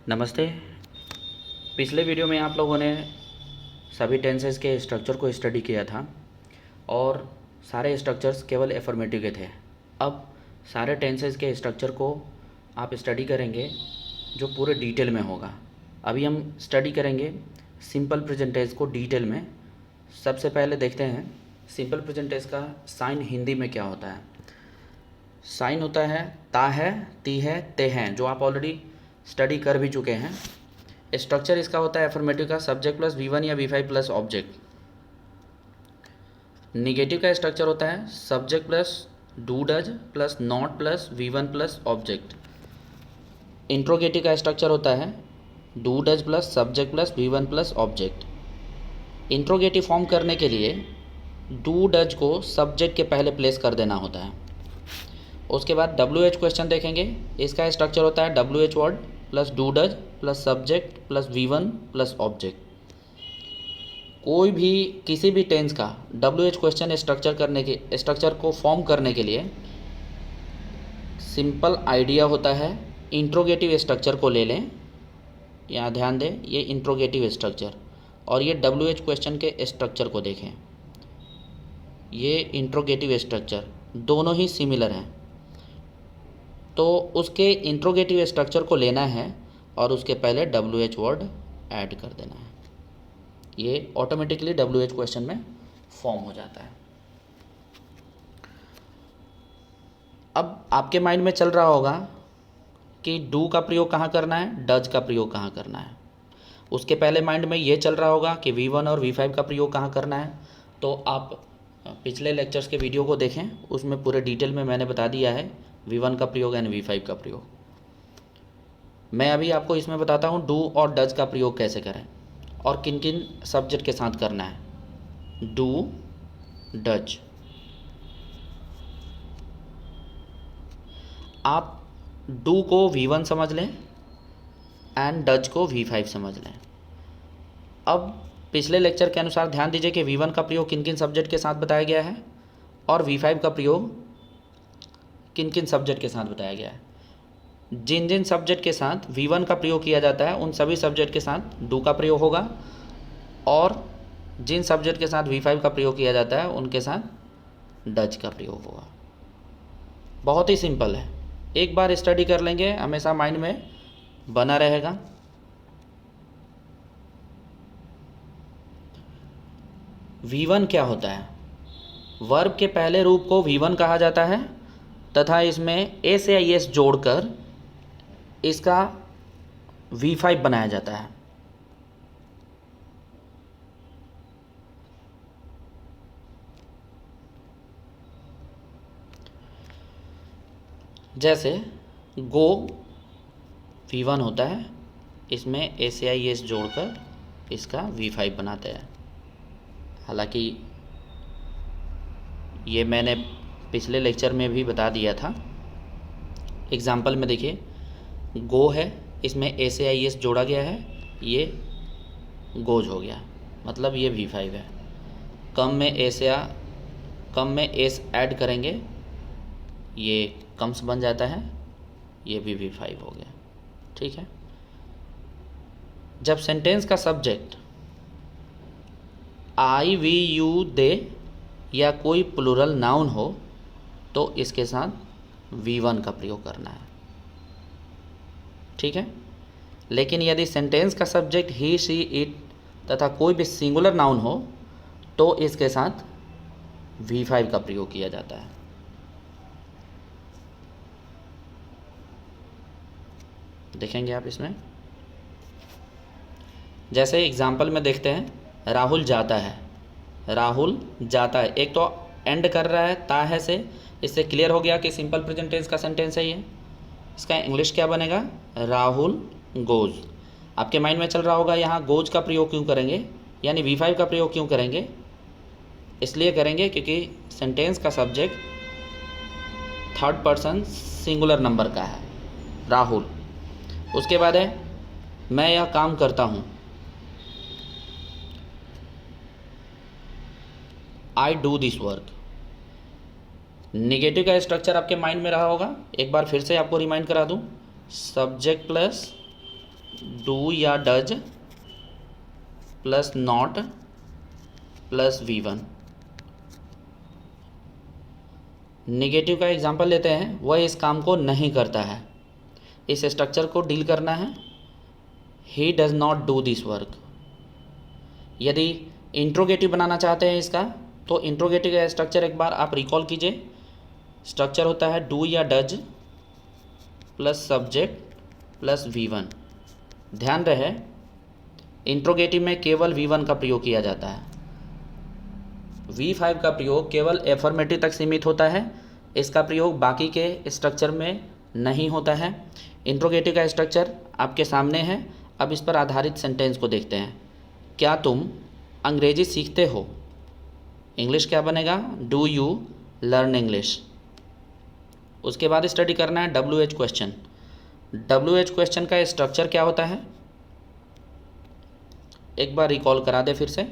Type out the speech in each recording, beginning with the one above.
नमस्ते। पिछले वीडियो में आप लोगों ने सभी टेंसेस के स्ट्रक्चर को स्टडी किया था और सारे स्ट्रक्चर्स केवल एफर्मेटिव के थे। अब सारे टेंसेस के स्ट्रक्चर को आप स्टडी करेंगे जो पूरे डिटेल में होगा। अभी हम स्टडी करेंगे सिंपल प्रेजेंट टेंस को डिटेल में। सबसे पहले देखते हैं सिंपल प्रेजेंट टेंस का साइन हिंदी में क्या होता है। साइन होता है ता है, ती है, ते हैं, जो आप ऑलरेडी स्टडी कर भी चुके हैं। स्ट्रक्चर इसका होता है एफर्मेटिव का सब्जेक्ट प्लस V1 या V5 प्लस ऑब्जेक्ट। निगेटिव का स्ट्रक्चर होता है subject plus do does plus not plus V1 plus object. Interrogative का स्ट्रक्चर होता है do does plus subject plus V1 plus object. Interrogative form करने के लिए डू डज को सब्जेक्ट के पहले प्लेस कर देना होता है। उसके बाद WH क्वेश्चन देखेंगे। इसका स्ट्रक्चर होता है WH word plus do does plus subject plus V1 plus object. कोई भी किसी भी टेंस का WH क्वेश्चन स्ट्रक्चर को फॉर्म करने के लिए सिंपल आइडिया होता है इंट्रोगेटिव स्ट्रक्चर को ले लें। यहाँ ध्यान दें, ये इंट्रोगेटिव स्ट्रक्चर और ये WH क्वेश्चन के स्ट्रक्चर को देखें। ये इंट्रोगेटिव स्ट्रक्चर दोनों ही सिमिलर हैं, तो उसके इंट्रोगेटिव स्ट्रक्चर को लेना है और उसके पहले WH वर्ड ऐड कर देना है। ये ऑटोमेटिकली WH क्वेश्चन में फॉर्म हो जाता है। अब आपके माइंड में चल रहा होगा कि डू का प्रयोग कहाँ करना है, डज का प्रयोग कहाँ करना है। उसके पहले माइंड में ये चल रहा होगा कि V1 और V5 का प्रयोग कहाँ करना है। तो आप पिछले लेक्चर्स के वीडियो को देखें, उसमें पूरे डिटेल में मैंने बता दिया है V1 का प्रयोग एंड V5 का प्रयोग। मैं अभी आपको इसमें बताता हूँ डू और डज का प्रयोग कैसे करें और किन किन सब्जेक्ट के साथ करना है। डू डज, आप डू को V1 समझ लें एंड डज को V5 समझ लें। अब पिछले लेक्चर के अनुसार ध्यान दीजिए कि V1 का प्रयोग किन किन सब्जेक्ट के साथ बताया गया है और V5 का प्रयोग किन किन सब्जेक्ट के साथ बताया गया है। जिन जिन सब्जेक्ट के साथ V1 का प्रयोग किया जाता है उन सभी सब्जेक्ट के साथ डू का प्रयोग होगा और जिन सब्जेक्ट के साथ V5 का प्रयोग किया जाता है उनके साथ डज का प्रयोग होगा। बहुत ही सिंपल है, एक बार स्टडी कर लेंगे हमेशा माइंड में बना रहेगा। V1 क्या होता है? वर्ब के पहले रूप को V1 कहा जाता है तथा इसमें एस या एस जोड़कर इसका V5 बनाया जाता है। जैसे गो V1 होता है, इसमें एस या एस जोड़कर इसका V5 बनाते हैं। हालांकि ये मैंने पिछले लेक्चर में भी बता दिया था। एग्जाम्पल में देखिए, गो है, इसमें एस या एस जोड़ा गया है, ये गोज हो गया, मतलब ये V5 है। कम में एस ऐड करेंगे, ये कम्स बन जाता है, ये भी V5 हो गया। ठीक है। जब सेंटेंस का सब्जेक्ट आई, वी, यू, दे या कोई प्लूरल नाउन हो तो इसके साथ V1 का प्रयोग करना है। ठीक है। लेकिन यदि सेंटेंस का सब्जेक्ट ही, शी, इट तथा कोई भी सिंगुलर नाउन हो तो इसके साथ V5 का प्रयोग किया जाता है। देखेंगे आप इसमें, जैसे एग्जाम्पल में देखते हैं, राहुल जाता है, राहुल जाता है। एक तो एंड कर रहा है ता है से, इससे क्लियर हो गया कि सिंपल प्रेजेंट टेंस का सेंटेंस है ये। इसका इंग्लिश क्या बनेगा? राहुल गोज। आपके माइंड में चल रहा होगा यहाँ गोज का प्रयोग क्यों करेंगे, यानी V5 का प्रयोग क्यों करेंगे। इसलिए करेंगे क्योंकि सेंटेंस का subject third person singular number का है, राहुल। उसके बाद है मैं यह काम करता हूँ, I do this work. Negative का स्ट्रक्चर आपके माइंड में रहा होगा, एक बार फिर से आपको रिमाइंड करा दूँ। सब्जेक्ट प्लस डू या does plus not plus V1। Negative का एग्जांपल लेते हैं, वह इस काम को नहीं करता है। इस स्ट्रक्चर को डील करना है, he does not do this work. यदि इंट्रोगेटिव बनाना चाहते हैं इसका, तो इंट्रोगेटिव का स्ट्रक्चर एक बार आप रिकॉल कीजिए। स्ट्रक्चर होता है डू या does plus subject plus V1। ध्यान रहे, इंट्रोगेटिव में केवल V1 का प्रयोग किया जाता है। V5 का प्रयोग केवल एफर्मेटिव तक सीमित होता है, इसका प्रयोग बाकी के स्ट्रक्चर में नहीं होता है। इंट्रोगेटिव का स्ट्रक्चर आपके सामने है। अब इस पर आधारित सेंटेंस को देखते हैं। क्या तुम अंग्रेजी सीखते हो? इंग्लिश क्या बनेगा? Do you learn English. उसके बाद स्टडी करना है WH क्वेश्चन। WH क्वेश्चन का स्ट्रक्चर क्या होता है, एक बार रिकॉल करा दे फिर से।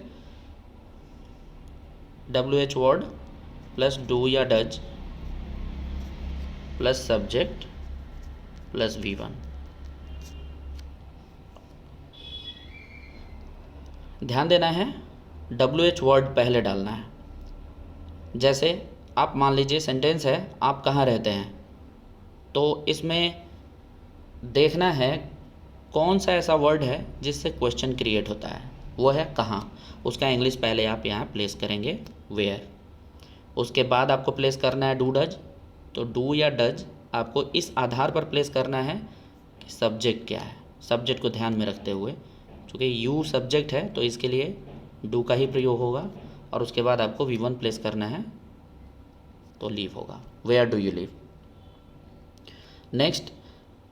WH वर्ड प्लस डू या does plus subject plus V1। ध्यान देना है, WH वर्ड पहले डालना है। जैसे आप मान लीजिए सेंटेंस है, आप कहाँ रहते हैं, तो इसमें देखना है कौन सा ऐसा वर्ड है जिससे क्वेश्चन क्रिएट होता है, वो है कहाँ। उसका इंग्लिश पहले आप यहाँ प्लेस करेंगे, वेयर। उसके बाद आपको प्लेस करना है डू डज, तो डू या डज आपको इस आधार पर प्लेस करना है कि सब्जेक्ट क्या है। सब्जेक्ट को ध्यान में रखते हुए, चूँकि यू सब्जेक्ट है तो इसके लिए डू का ही प्रयोग होगा। और उसके बाद आपको V1 प्लेस करना है, तो लीव होगा, where do you live. Next,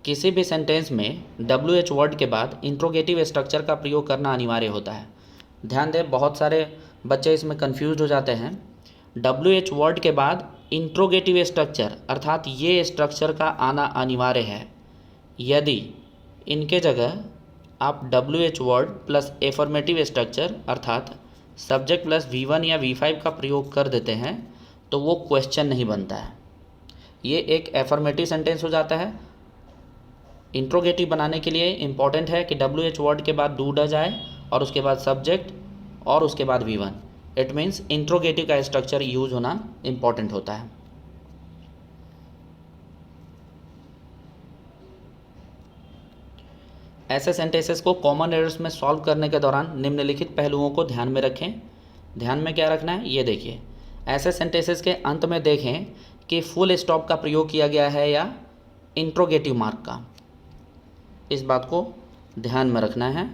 किसी भी सेंटेंस में WH वर्ड के बाद इंट्रोगेटिव स्ट्रक्चर का प्रयोग करना अनिवार्य होता है। ध्यान दें, बहुत सारे बच्चे इसमें कंफ्यूज हो जाते हैं। WH वर्ड के बाद इंट्रोगेटिव स्ट्रक्चर अर्थात ये स्ट्रक्चर का आना अनिवार्य है। यदि इनके जगह आप WH word plus affirmative structure अर्थात सब्जेक्ट प्लस V1 या V5 का प्रयोग कर देते हैं, तो वो क्वेश्चन नहीं बनता है, ये एक एफर्मेटिव सेंटेंस हो जाता है। इंट्रोगेटिव बनाने के लिए इम्पॉर्टेंट है कि WH वर्ड के बाद डू डज आए और उसके बाद सब्जेक्ट और उसके बाद V1। इट मीन्स इंट्रोगेटिव का स्ट्रक्चर यूज होना इम्पॉर्टेंट होता है। ऐसे सेंटेंसेस को कॉमन एरर्स में सॉल्व करने के दौरान निम्नलिखित पहलुओं को ध्यान में रखें। ध्यान में क्या रखना है, ये देखिए। ऐसे सेंटेंसेस के अंत में देखें कि फुल स्टॉप का प्रयोग किया गया है या इंट्रोगेटिव मार्क का। इस बात को ध्यान में रखना है।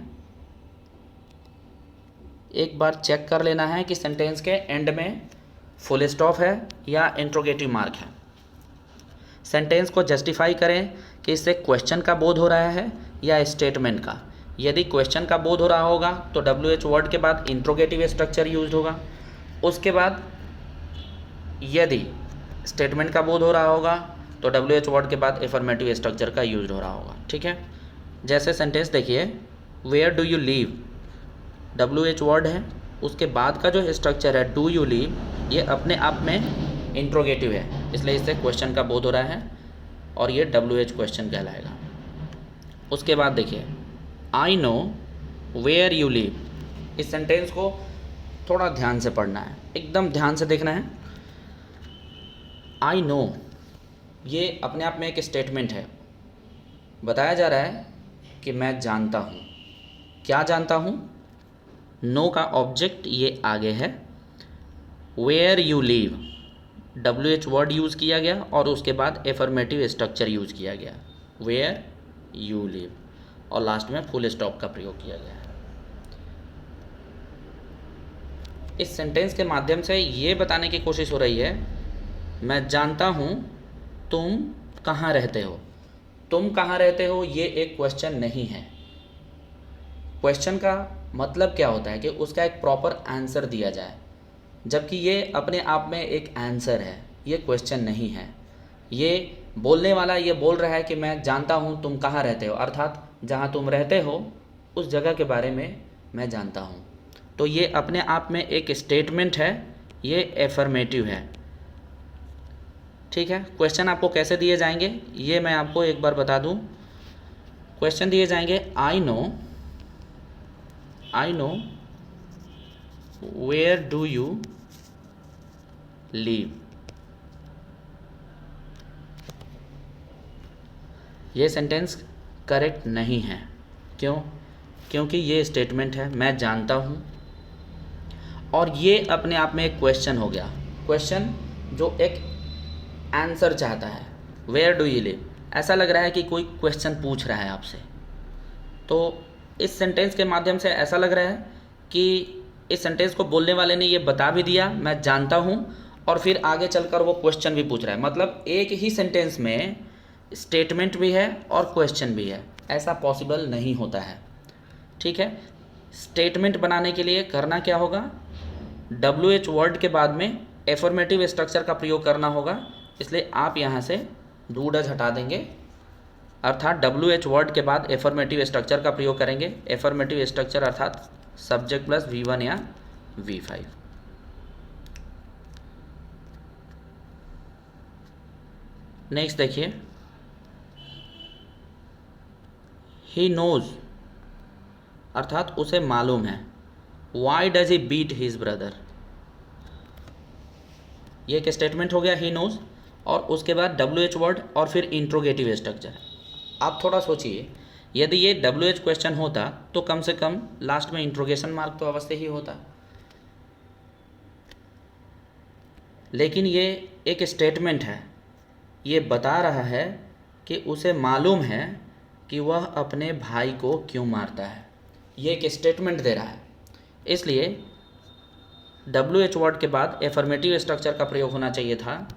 एक बार चेक कर लेना है कि सेंटेंस के एंड में फुल स्टॉप है या इंट्रोगेटिव मार्क है। सेंटेंस को जस्टिफाई करें कि इससे क्वेश्चन का बोध हो रहा है या स्टेटमेंट का। यदि क्वेश्चन का बोध हो रहा होगा तो WH वर्ड के बाद इंट्रोगेटिव स्ट्रक्चर यूज होगा। उसके बाद यदि स्टेटमेंट का बोध हो रहा होगा तो WH वर्ड के बाद एफर्मेटिव स्ट्रक्चर का यूज हो रहा होगा। ठीक है, जैसे सेंटेंस देखिए, where do you live, WH word है, उसके बाद का जो स्ट्रक्चर है डू यू लीव, ये अपने आप में इंट्रोगेटिव है, इसलिए इससे क्वेश्चन का बोध हो रहा है और ये WH क्वेश्चन कहलाएगा। उसके बाद देखिए, I know where you live. इस सेंटेंस को थोड़ा ध्यान से पढ़ना है, एकदम ध्यान से देखना है। आई नो, ये अपने आप में एक स्टेटमेंट है। बताया जा रहा है कि मैं जानता हूँ। क्या जानता हूँ? नो का ऑब्जेक्ट ये आगे है। Where you live, WH word use किया गया और उसके बाद एफर्मेटिव स्ट्रक्चर यूज़ किया गया, वेयर यू लीव, और लास्ट में फुल स्टॉप का प्रयोग किया गया है। इस सेंटेंस के माध्यम से ये बताने की कोशिश हो रही है, मैं जानता हूँ तुम कहाँ रहते हो। तुम कहाँ रहते हो ये एक क्वेश्चन नहीं है। क्वेश्चन का मतलब क्या होता है कि उसका एक प्रॉपर आंसर दिया जाए, जबकि ये अपने आप में एक आंसर है, ये क्वेश्चन नहीं है। ये बोलने वाला ये बोल रहा है कि मैं जानता हूँ तुम कहाँ रहते हो, अर्थात जहाँ तुम रहते हो उस जगह के बारे में मैं जानता हूँ। तो ये अपने आप में एक स्टेटमेंट है, ये एफर्मेटिव है। ठीक है, क्वेश्चन आपको कैसे दिए जाएंगे ये मैं आपको एक बार बता दूं। क्वेश्चन दिए जाएंगे I know where do you live. ये सेंटेंस करेक्ट नहीं है। क्यों? क्योंकि ये स्टेटमेंट है मैं जानता हूँ, और ये अपने आप में एक क्वेश्चन हो गया। क्वेश्चन जो एक आंसर चाहता है, वेयर डू यू लिव, ऐसा लग रहा है कि कोई क्वेश्चन पूछ रहा है आपसे। तो इस सेंटेंस के माध्यम से ऐसा लग रहा है कि इस सेंटेंस को बोलने वाले ने ये बता भी दिया मैं जानता हूँ, और फिर आगे चलकर वो क्वेश्चन भी पूछ रहा है। मतलब एक ही सेंटेंस में स्टेटमेंट भी है और क्वेश्चन भी है। ऐसा पॉसिबल नहीं होता है। ठीक है, स्टेटमेंट बनाने के लिए करना क्या होगा, WH वर्ड के बाद में एफर्मेटिव स्ट्रक्चर का प्रयोग करना होगा। इसलिए आप यहाँ से डू डज हटा देंगे, अर्थात WH वर्ड के बाद एफर्मेटिव स्ट्रक्चर का प्रयोग करेंगे। एफर्मेटिव स्ट्रक्चर अर्थात सब्जेक्ट प्लस V1 या V5। नेक्स्ट देखिए, ही नोज अर्थात उसे मालूम है। Why does he beat his brother, ये एक स्टेटमेंट हो गया ही नोज, और उसके बाद WH वर्ड और फिर इंट्रोगेटिव स्ट्रक्चर। आप थोड़ा सोचिए, यदि ये WH क्वेश्चन होता तो कम से कम लास्ट में इंट्रोगेशन मार्क तो अवश्य ही होता, लेकिन ये एक स्टेटमेंट है। ये बता रहा है कि उसे मालूम है कि वह अपने भाई को क्यों मारता है। ये एक स्टेटमेंट दे रहा है, इसलिए WH वर्ड के बाद एफर्मेटिव स्ट्रक्चर का प्रयोग होना चाहिए था,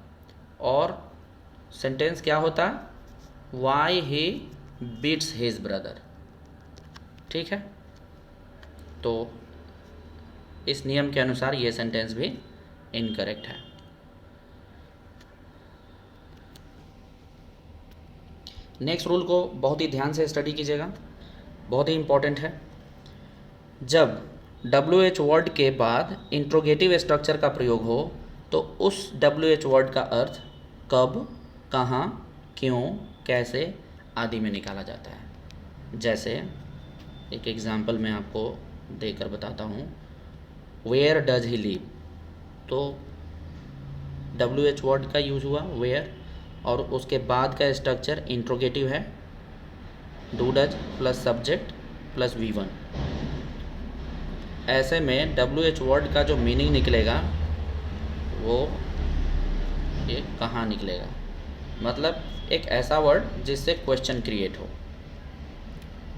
और सेंटेंस क्या होता, why he beats his brother. ठीक है, तो इस नियम के अनुसार ये सेंटेंस भी इनकरेक्ट है। नेक्स्ट रूल को बहुत ही ध्यान से स्टडी कीजिएगा, बहुत ही इम्पोर्टेंट है। जब WH वर्ड के बाद इंट्रोगेटिव स्ट्रक्चर का प्रयोग हो तो उस WH वर्ड का अर्थ कब, कहाँ, क्यों, कैसे आदि में निकाला जाता है। जैसे एक एग्जांपल मैं आपको देकर बताता हूँ, वेयर डज ही लीव, तो WH वर्ड का यूज़ हुआ वेयर, और उसके बाद का स्ट्रक्चर इंट्रोगेटिव है, do does plus subject plus V1। ऐसे में WH वर्ड का जो मीनिंग निकलेगा वो ये कहाँ निकलेगा, मतलब एक ऐसा वर्ड जिससे क्वेश्चन क्रिएट हो।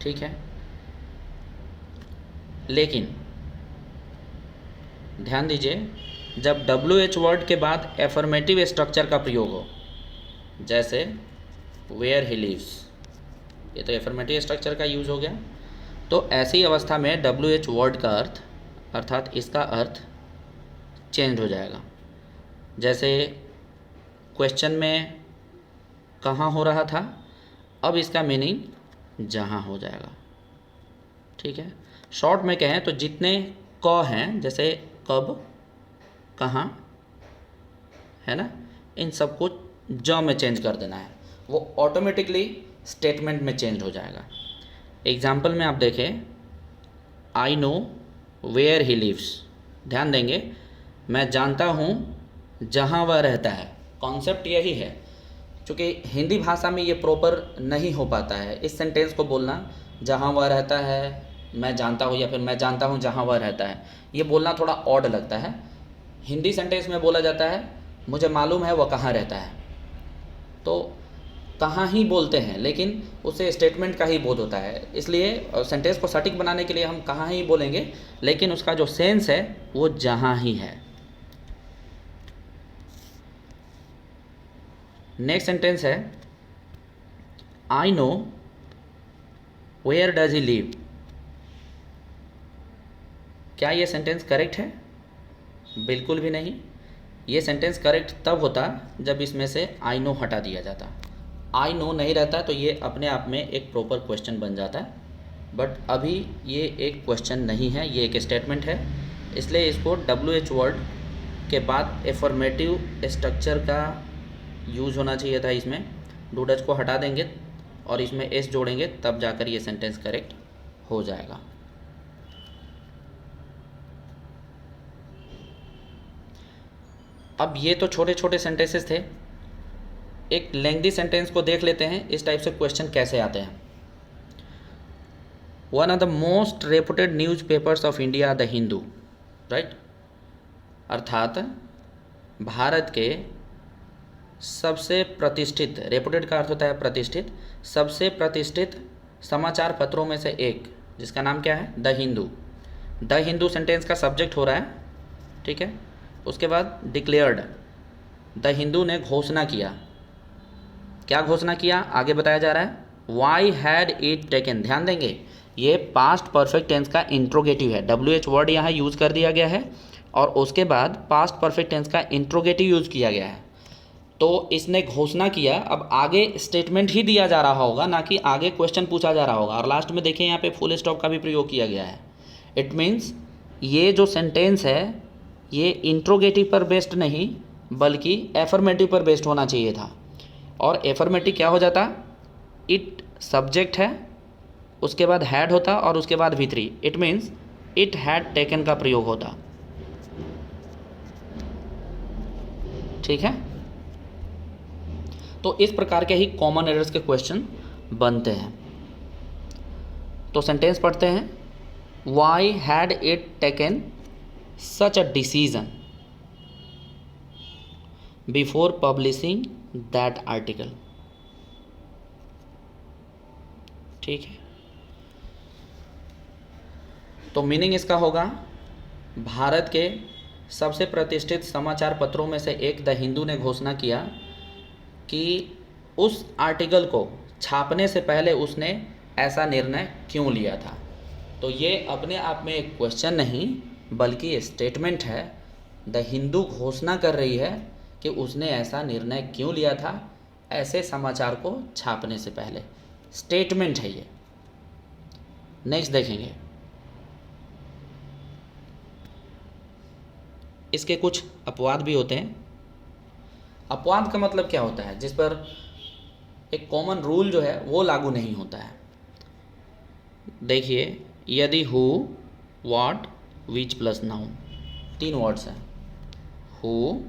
ठीक है, लेकिन ध्यान दीजिए, जब WH वर्ड के बाद एफर्मेटिव स्ट्रक्चर का प्रयोग हो, जैसे वेयर ही लिव्स, ये तो एफर्मेटिव स्ट्रक्चर का यूज़ हो गया, तो ऐसी अवस्था में WH वर्ड का अर्थ अर्थात इसका अर्थ चेंज हो जाएगा। जैसे क्वेश्चन में कहाँ हो रहा था, अब इसका मीनिंग जहाँ हो जाएगा। ठीक है, शॉर्ट में कहें तो जितने क हैं, जैसे कब, कहाँ, है ना, इन सबको ज में चेंज कर देना है, वो ऑटोमेटिकली स्टेटमेंट में चेंज हो जाएगा। एग्जाम्पल में आप देखें, I know where he lives, ध्यान देंगे, मैं जानता हूँ जहाँ वह रहता है। कॉन्सेप्ट यही है, क्योंकि हिंदी भाषा में ये प्रॉपर नहीं हो पाता है इस सेंटेंस को बोलना, जहाँ वह रहता है मैं जानता हूँ, या फिर मैं जानता हूँ जहाँ वह रहता है, ये बोलना थोड़ा ऑड लगता है। हिंदी सेंटेंस में बोला जाता है मुझे मालूम है वह कहाँ रहता है, तो कहाँ ही बोलते हैं, लेकिन उससे स्टेटमेंट का ही बोध होता है। इसलिए सेंटेंस को सटीक बनाने के लिए हम कहाँ ही बोलेंगे, लेकिन उसका जो सेंस है वो जहाँ ही है। नेक्स्ट सेंटेंस है, I know where does he live. क्या ये सेंटेंस करेक्ट है? बिल्कुल भी नहीं। ये सेंटेंस करेक्ट तब होता जब इसमें से आई नो हटा दिया जाता। आई नो नहीं रहता तो ये अपने आप में एक प्रॉपर क्वेश्चन बन जाता है, बट अभी ये एक क्वेश्चन नहीं है, ये एक स्टेटमेंट है। इसलिए इसको WH वर्ड के बाद एफर्मेटिव स्ट्रक्चर का यूज़ होना चाहिए था। इसमें डू डज को हटा देंगे और इसमें एस जोड़ेंगे तब जाकर ये सेंटेंस करेक्ट हो जाएगा। अब ये तो छोटे छोटे सेंटेंसेस थे, एक लेंथी सेंटेंस को देख लेते हैं इस टाइप से क्वेश्चन कैसे आते हैं। One of the most reputed newspapers of India the Hindu, right, अर्थात भारत के सबसे प्रतिष्ठित, रेपुटेड का अर्थ होता है प्रतिष्ठित, सबसे प्रतिष्ठित समाचार पत्रों में से एक जिसका नाम क्या है, the Hindu. The Hindu sentence का सब्जेक्ट हो रहा है, ठीक है। उसके बाद डिक्लेयर्ड, द हिंदू ने घोषणा किया। क्या घोषणा किया आगे बताया जा रहा है, वाई हैड इट टेकन। ध्यान देंगे ये पास्ट परफेक्ट टेंस का इंट्रोगेटिव है, WH वर्ड यहाँ यूज़ कर दिया गया है और उसके बाद पास्ट परफेक्ट टेंस का इंट्रोगेटिव यूज़ किया गया है। तो इसने घोषणा किया, अब आगे स्टेटमेंट ही दिया जा रहा होगा, ना कि आगे क्वेश्चन पूछा जा रहा होगा। और लास्ट में देखिए यहाँ पे फुल स्टॉप का भी प्रयोग किया गया है। इट मीन्स ये जो सेंटेंस है ये इंट्रोगेटिव पर बेस्ड नहीं बल्कि एफर्मेटिव पर बेस्ड होना चाहिए था। और एफर्मेटिव क्या हो जाता, इट सब्जेक्ट है, उसके बाद हैड होता और उसके बाद V3, it means it had taken का प्रयोग होता। ठीक है, तो इस प्रकार के ही कॉमन एरर्स के क्वेश्चन बनते हैं। तो सेंटेंस पढ़ते हैं, why had it taken such a decision before publishing that article. ठीक है, तो मीनिंग इसका होगा, भारत के सबसे प्रतिष्ठित समाचार पत्रों में से एक द हिंदू ने घोषणा किया कि उस आर्टिकल को छापने से पहले उसने ऐसा निर्णय क्यों लिया था। तो ये अपने आप में एक क्वेश्चन नहीं बल्कि स्टेटमेंट है। द हिंदू घोषणा कर रही है कि उसने ऐसा निर्णय क्यों लिया था ऐसे समाचार को छापने से पहले। स्टेटमेंट है ये। नेक्स्ट देखेंगे, इसके कुछ अपवाद भी होते हैं। अपवाद का मतलब क्या होता है, जिस पर एक कॉमन रूल जो है वो लागू नहीं होता है। देखिए, यदि who, what, which plus noun, 3 words हैं। हु,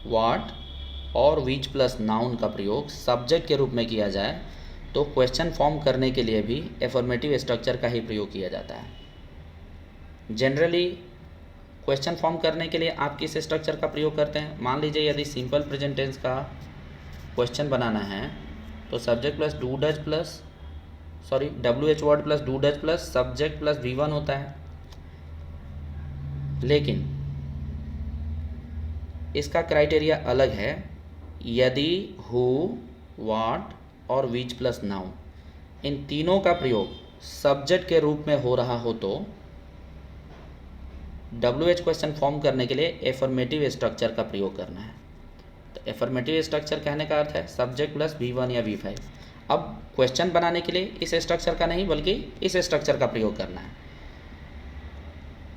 व्हाट और विच प्लस नाउन का प्रयोग सब्जेक्ट के रूप में किया जाए तो क्वेश्चन फॉर्म करने के लिए भी एफर्मेटिव स्ट्रक्चर का ही प्रयोग किया जाता है। जनरली क्वेश्चन फॉर्म करने के लिए आप किस स्ट्रक्चर का प्रयोग करते हैं। मान लीजिए यदि सिंपल प्रेजेंट टेंस का क्वेश्चन बनाना है तो subject plus do does plus WH word plus do does plus subject plus V1 होता है। लेकिन इसका क्राइटेरिया अलग है। यदि हु, व्हाट और विच प्लस नाउन इन तीनों का प्रयोग सब्जेक्ट के रूप में हो रहा हो तो WH क्वेश्चन फॉर्म करने के लिए एफर्मेटिव स्ट्रक्चर का प्रयोग करना है। तो एफर्मेटिव स्ट्रक्चर कहने का अर्थ है सब्जेक्ट प्लस V1 या V5। अब क्वेश्चन बनाने के लिए इस स्ट्रक्चर का नहीं बल्कि इस स्ट्रक्चर का प्रयोग करना है।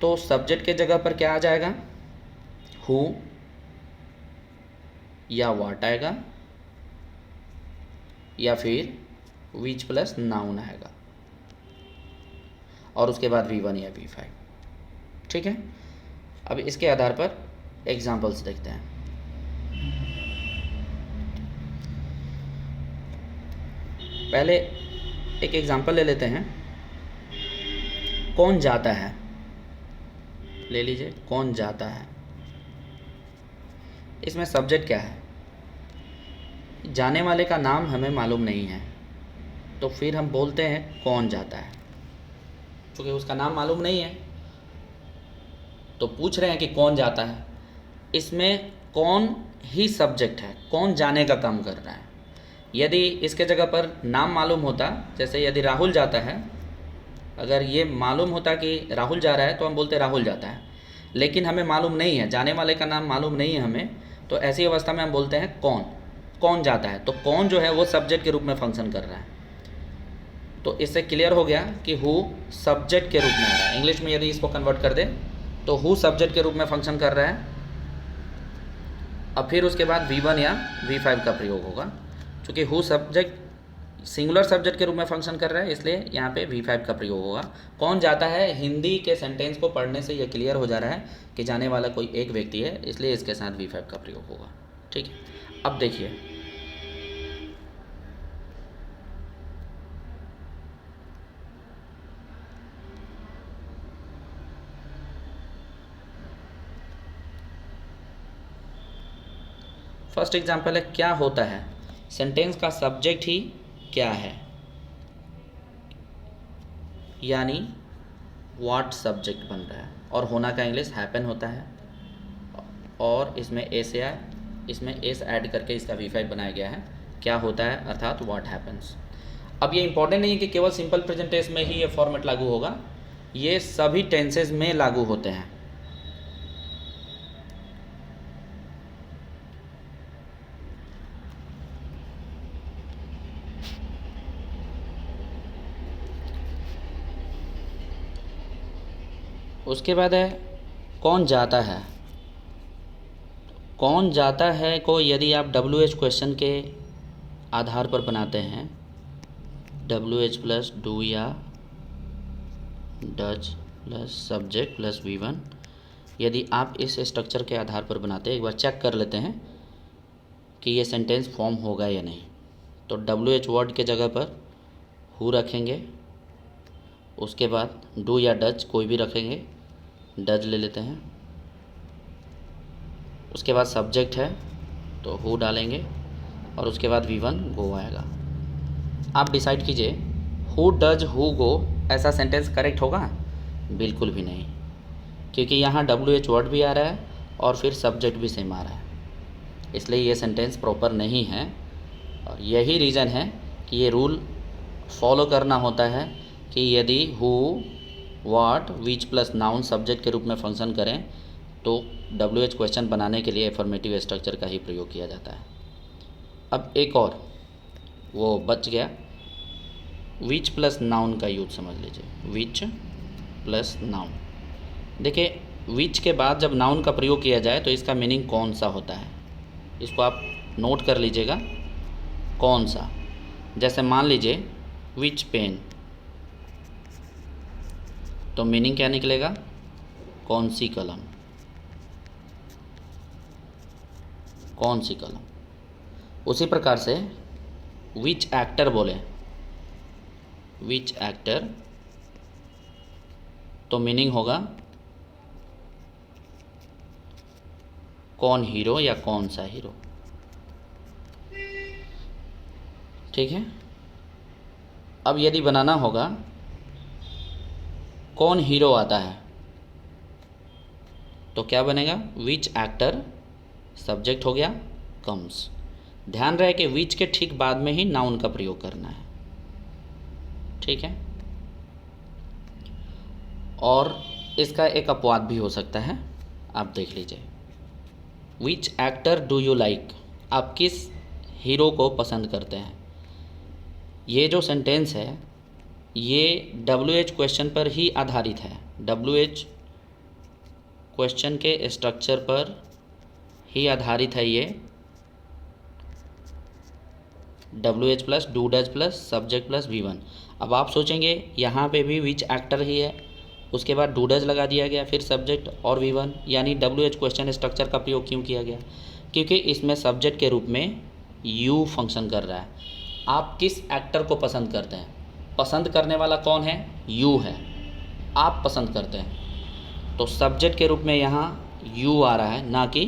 तो सब्जेक्ट के जगह पर क्या आ जाएगा, हु या व्हाट आएगा या फिर विच प्लस नाउन आएगा और उसके बाद V1 या V5। ठीक है, अब इसके आधार पर एग्जाम्पल्स देखते हैं। पहले एक एग्जाम्पल ले लेते हैं, कौन जाता है। ले लीजिए, कौन जाता है। इसमें सब्जेक्ट क्या है, जाने वाले का नाम हमें मालूम नहीं है तो फिर हम बोलते हैं कौन जाता है। क्योंकि उसका नाम मालूम नहीं है तो पूछ रहे हैं कि कौन जाता है। इसमें कौन ही सब्जेक्ट है, कौन जाने का काम कर रहा है। यदि इसके जगह पर नाम मालूम होता, जैसे यदि राहुल जाता है, अगर ये मालूम होता कि राहुल जा रहा है तो हम बोलते राहुल जाता है। लेकिन हमें मालूम नहीं है, जाने वाले का नाम मालूम नहीं है हमें, तो ऐसी अवस्था में हम बोलते हैं कौन जाता है। तो कौन जो है वो सब्जेक्ट के रूप में फंक्शन कर रहा है। तो इससे क्लियर हो गया कि हु सब्जेक्ट के रूप में आ रहा है। इंग्लिश में यदि इसको कन्वर्ट कर दे तो हु सब्जेक्ट के रूप में फंक्शन कर रहा है। अब फिर उसके बाद V1 या V5 का प्रयोग होगा। क्योंकि हु सब्जेक्ट सिंगुलर सब्जेक्ट के रूप में फंक्शन कर रहा है, इसलिए यहाँ पे V5 का प्रयोग होगा। कौन जाता है, हिंदी के सेंटेंस को पढ़ने से ये क्लियर हो जा रहा है कि जाने वाला कोई एक व्यक्ति है, इसलिए इसके साथ V5 का प्रयोग होगा। ठीक है, अब देखिए फर्स्ट एग्जाम्पल है, क्या होता है, सेंटेंस का सब्जेक्ट ही क्या है, यानी व्हाट सब्जेक्ट बन रहा है, और होना का इंग्लिश हैपन होता है, और इसमें ए से आए, इसमें एस ऐड करके इसका V5 बनाया गया है, क्या होता है अर्थात व्हाट हैपन्स। अब ये इंपॉर्टेंट नहीं है कि केवल सिंपल प्रेजेंट टेंस में ही ये फॉर्मेट लागू होगा, ये सभी टेंसेज में लागू होते हैं। उसके बाद है कौन जाता है। कौन जाता है को यदि आप WH क्वेश्चन के आधार पर बनाते हैं, WH प्लस डू या does plus subject plus V1, यदि आप इस स्ट्रक्चर के आधार पर बनाते हैं, एक बार चेक कर लेते हैं कि ये सेंटेंस फॉर्म होगा या नहीं। तो WH वर्ड के जगह पर हु रखेंगे, उसके बाद डू या डज कोई भी रखेंगे, डज ले लेते हैं, उसके बाद सब्जेक्ट है तो हु डालेंगे, और उसके बाद V1 गो आएगा। आप डिसाइड कीजिए, हु डज हु गो ऐसा सेंटेंस करेक्ट होगा? बिल्कुल भी नहीं, क्योंकि यहाँ WH वर्ड भी आ रहा है और फिर सब्जेक्ट भी सेम आ रहा है, इसलिए ये सेंटेंस प्रॉपर नहीं है। और यही रीज़न है कि ये रूल फॉलो करना होता है कि यदि who what which plus noun subject के रूप में फंक्शन करें तो WH क्वेश्चन बनाने के लिए एफर्मेटिव स्ट्रक्चर का ही प्रयोग किया जाता है। अब एक और वो बच गया, विच प्लस नाउन का यूज समझ लीजिए, विच प्लस नाउन। देखिए, विच के बाद जब नाउन का प्रयोग किया जाए तो इसका मीनिंग कौन सा होता है, इसको आप नोट कर लीजिएगा, कौन सा। जैसे मान लीजिए विच पेन, तो मीनिंग क्या निकलेगा, कौन सी कलम, कौन सी कलम। उसी प्रकार से विच एक्टर बोले, विच एक्टर, तो मीनिंग होगा कौन हीरो या कौन सा हीरो। ठीक है, अब यदि बनाना होगा कौन हीरो आता है, तो क्या बनेगा, विच एक्टर, सब्जेक्ट हो गया कम्स। ध्यान रहे कि विच के ठीक बाद में ही नाउन का प्रयोग करना है। ठीक है, और इसका एक अपवाद भी हो सकता है, आप देख लीजिए, which actor do you like, आप किस हीरो को पसंद करते हैं। ये जो सेंटेंस है ये WH क्वेश्चन पर ही आधारित है, WH क्वेश्चन के स्ट्रक्चर पर ही आधारित है ये, WH plus do does plus subject plus V1। अब आप सोचेंगे यहाँ पे भी विच एक्टर ही है, उसके बाद डू डज लगा दिया गया, फिर सब्जेक्ट और V1, यानी WH क्वेश्चन स्ट्रक्चर का प्रयोग क्यों किया गया, क्योंकि इसमें सब्जेक्ट के रूप में यू फंक्शन कर रहा है। आप किस एक्टर को पसंद करते हैं, पसंद करने वाला कौन है, यू है, आप पसंद करते हैं, तो सब्जेक्ट के रूप में यहाँ यू आ रहा है, ना कि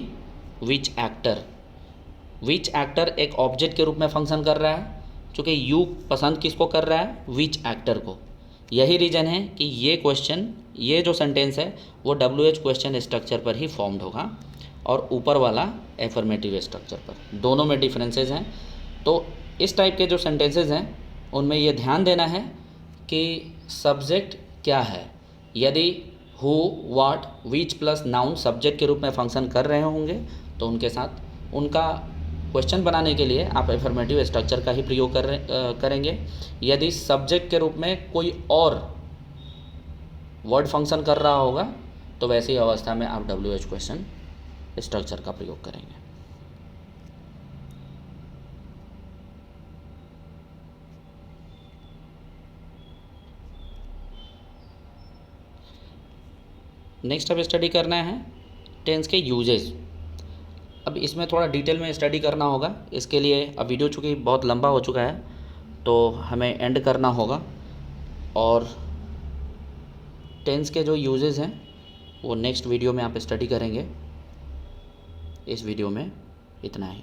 विच एक्टर। विच एक्टर एक ऑब्जेक्ट के रूप में फंक्शन कर रहा है, क्योंकि यू पसंद किसको कर रहा है, विच एक्टर को। यही रीज़न है कि ये क्वेश्चन, ये जो सेंटेंस है वो WH क्वेश्चन स्ट्रक्चर पर ही फॉर्म्ड होगा और ऊपर वाला एफर्मेटिव स्ट्रक्चर पर। दोनों में डिफरेंसेस हैं। तो इस टाइप के जो सेंटेंसेस हैं उनमें ये ध्यान देना है कि सब्जेक्ट क्या है। यदि who what which plus noun subject के रूप में फंक्शन कर रहे होंगे तो उनके साथ उनका क्वेश्चन बनाने के लिए आप एफर्मेटिव स्ट्रक्चर का ही प्रयोग करेंगे। यदि सब्जेक्ट के रूप में कोई और वर्ड फंक्शन कर रहा होगा तो वैसी अवस्था में आप WH क्वेश्चन स्ट्रक्चर का प्रयोग करेंगे। नेक्स्ट अब स्टडी करना है टेंस के यूजेस। अब इसमें थोड़ा डिटेल में स्टडी करना होगा, इसके लिए अब वीडियो चूँकि बहुत लंबा हो चुका है तो हमें एंड करना होगा, और टेंस के जो यूजेस हैं वो नेक्स्ट वीडियो में आप स्टडी करेंगे। इस वीडियो में इतना ही।